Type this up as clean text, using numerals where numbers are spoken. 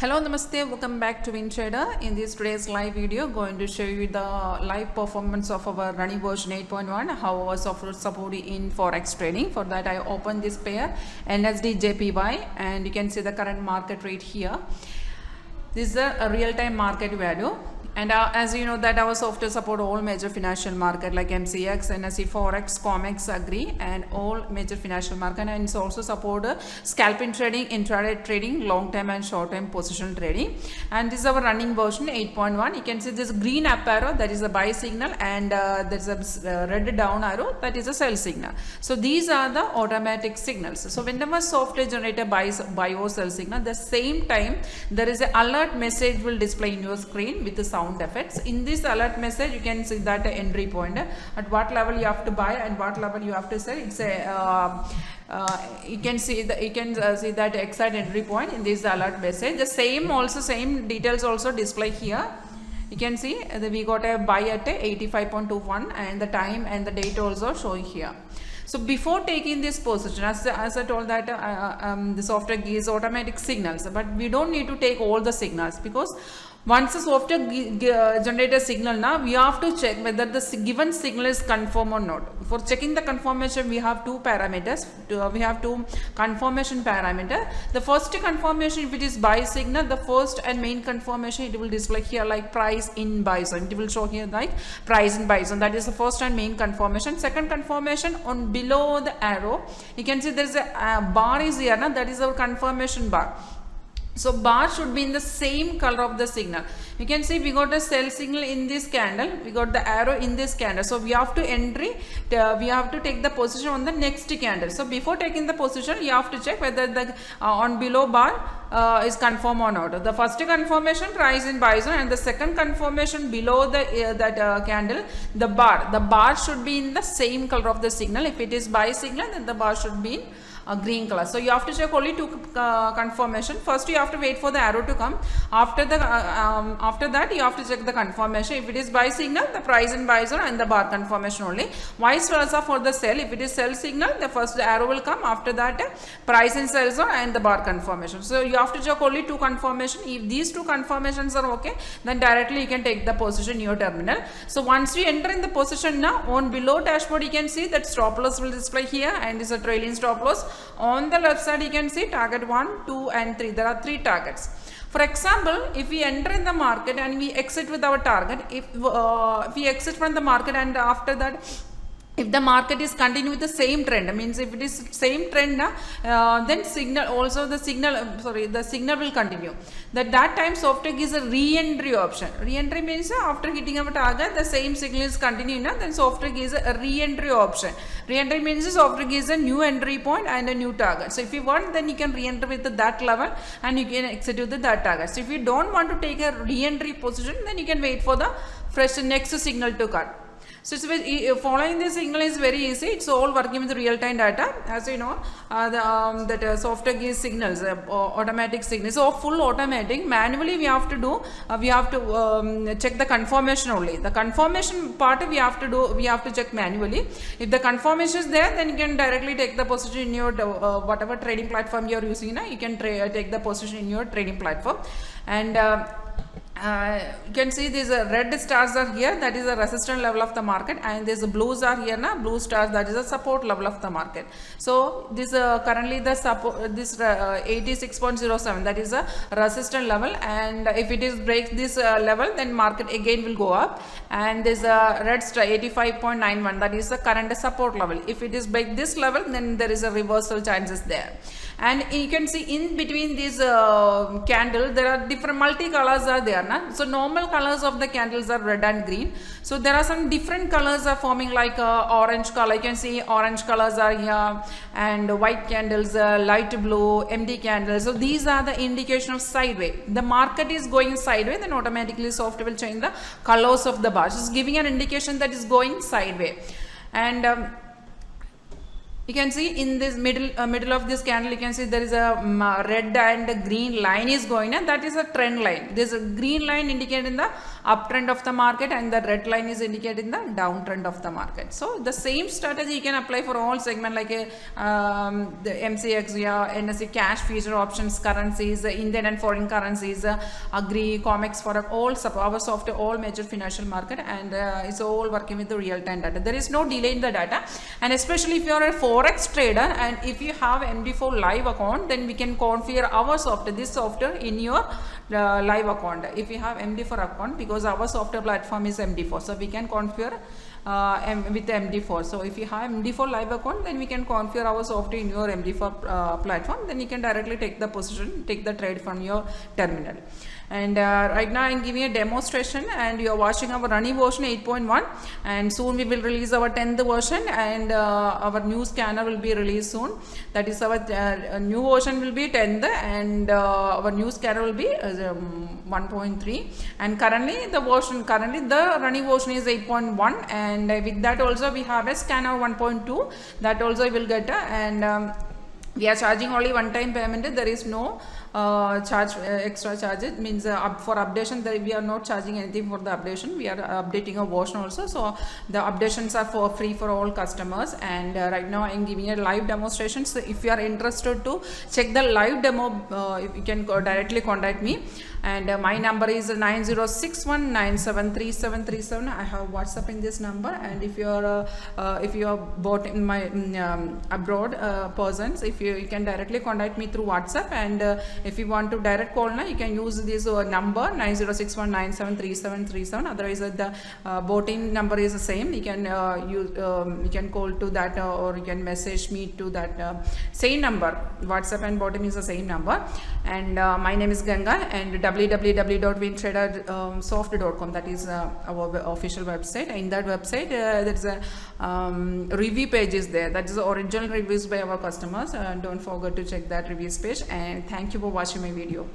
Hello, Namaste, welcome back to WinTrader. In this today's live video, going to show you the live performance of our running version 8.1, how our software supported in Forex trading. For that, I open this pair NSDJPY and you can see the current market rate here. This is a real-time market value. And as you know that our software support all major financial market like MCX, NSE Forex, COMEX, Agri and all major financial market, and it's also support scalping trading, intraday trading, long term and short term positional trading. And this is our running version 8.1. You can see this green up arrow, that is a buy signal, and there's a red down arrow, that is a sell signal. So these are the automatic signals. So whenever software generator buys buy or sell signal, the same time there is an alert message will display in your screen with the sound effects. In this alert message, you can see that entry point, at what level you have to buy and what level you have to sell. It's a you can see that exact entry point in this alert message. The same details also display here. You can see that we got a buy at 85.21 and the time and the date also showing here. So before taking this position, as I told that the software gives automatic signals, but we don't need to take all the signals, because once the software generates a signal, now we have to check whether the given signal is confirmed or not. For checking the confirmation, we have two parameters. We have two confirmation parameter. The first confirmation, if it is buy signal, the first and main confirmation, it will display here like price in buy zone. It will show here like price in buy zone. That is the first and main confirmation. Second confirmation, on below the arrow, you can see there is a bar is here. Now that is our confirmation bar. So bar should be in the same color of the signal. You can see we got a sell signal in this candle, we got the arrow in this candle. So we have to we have to take the position on the next candle. So before taking the position, you have to check whether the on below bar is confirmed or not. The first confirmation, price in buy zone, and the second confirmation below the candle, the bar should be in the same color of the signal. If it is buy signal, then the bar should be in green color. So you have to check only two confirmation. First you have to wait for the arrow to come. After that you have to check the confirmation. If it is buy signal, the price in buy zone and the bar confirmation only. Vice versa for the sell. If it is sell signal, the first arrow will come. After that price in sell zone and the bar confirmation. So you have to check only two confirmation. If these two confirmations are okay, then directly you can take the position in your terminal. So once you enter in the position, now on below dashboard you can see that stop loss will display here, and is a trailing stop loss. On the left side you can see target 1, 2 and 3. There are 3 targets. For example, if we enter in the market and we exit with our target, if we exit from the market and after that if the market is continuing with the same trend, means if it is same trend, then the signal will continue. That time software gives a re-entry option. Re-entry means after hitting our target, the same signal is continuing, then software gives a re-entry option. Re-entry means software gives a new entry point and a new target. So if you want, then you can re-enter with that level and you can exit with that target. So if you don't want to take a re-entry position, then you can wait for the fresh next signal to cut. So it's following this signal is very easy. It's all working with real-time data. As you know, that software gives signals, automatic signals. So full automatic. Manually we have to do. We have to check the confirmation only. The confirmation part we have to do. We have to check manually. If the confirmation is there, then you can directly take the position in your whatever trading platform you are using. You can take the position in your trading platform, and you can see these red stars are here, that is the resistance level of the market, and these blues are here now, blue stars, that is the support level of the market. So this currently the support, this 86.07, that is a resistance level, and if it is breaks this level, then market again will go up. And this red star 85.91, that is the current support level. If it is break this level, then there is a reversal chances there. And you can see in between these candles, there are different multi-colors are there. So normal colors of the candles are red and green. So there are some different colors are forming like orange color. You can see orange colors are here, and white candles, light blue, empty candles. So these are the indication of sideways. The market is going sideways, then automatically software will change the colors of the bars. It's giving an indication that is going sideways. And You can see in this middle of this candle, you can see there is a red and green line is going, and that is a trend line. This green line indicating the uptrend of the market, and the red line is indicating the downtrend of the market. So the same strategy you can apply for all segment, like the MCX, NSE cash future options currencies, Indian and foreign currencies, agri, COMEX, for all our software, all major financial market, and it's all working with the real-time data. There is no delay in the data, and especially if you are a forex trader and if you have MD4 live account, then we can configure our software, this software, in your live account. If you have MD4 account, because our software platform is MD4, so we can configure with MD4. So if you have MD4 live account, then we can configure our software in your MD4 platform. Then you can directly take the position, take the trade from your terminal. And right now I'm giving a demonstration, and you are watching our running version 8.1, and soon we will release our 10th version, and our new scanner will be released soon. That is, our new version will be 10th, and our new scanner will be 1.3, and currently the running version is 8.1, and with that also we have a scanner 1.2 that also will get, and we are charging only one time payment. There is no extra charge. It means for updation, we are not charging anything for the updation. We are updating a version also, so the updations are for free for all customers. And right now I am giving a live demonstration, so if you are interested to check the live demo, you can directly contact me, and my number is 9061973737. I have WhatsApp in this number, and if you are bought in my abroad persons, if you can directly contact me through WhatsApp, and if you want to direct call now, you can use this number 9061973737. Otherwise the boating number is the same. You can you can call to that, or you can message me to that same number. WhatsApp and boating is the same number. And my name is Ganga, and www.wintradersoft.com, that is our official website. In that website there is a review page is there. That is the original reviews by our customers. Don't forget to check that reviews page, and thank you for watching my video.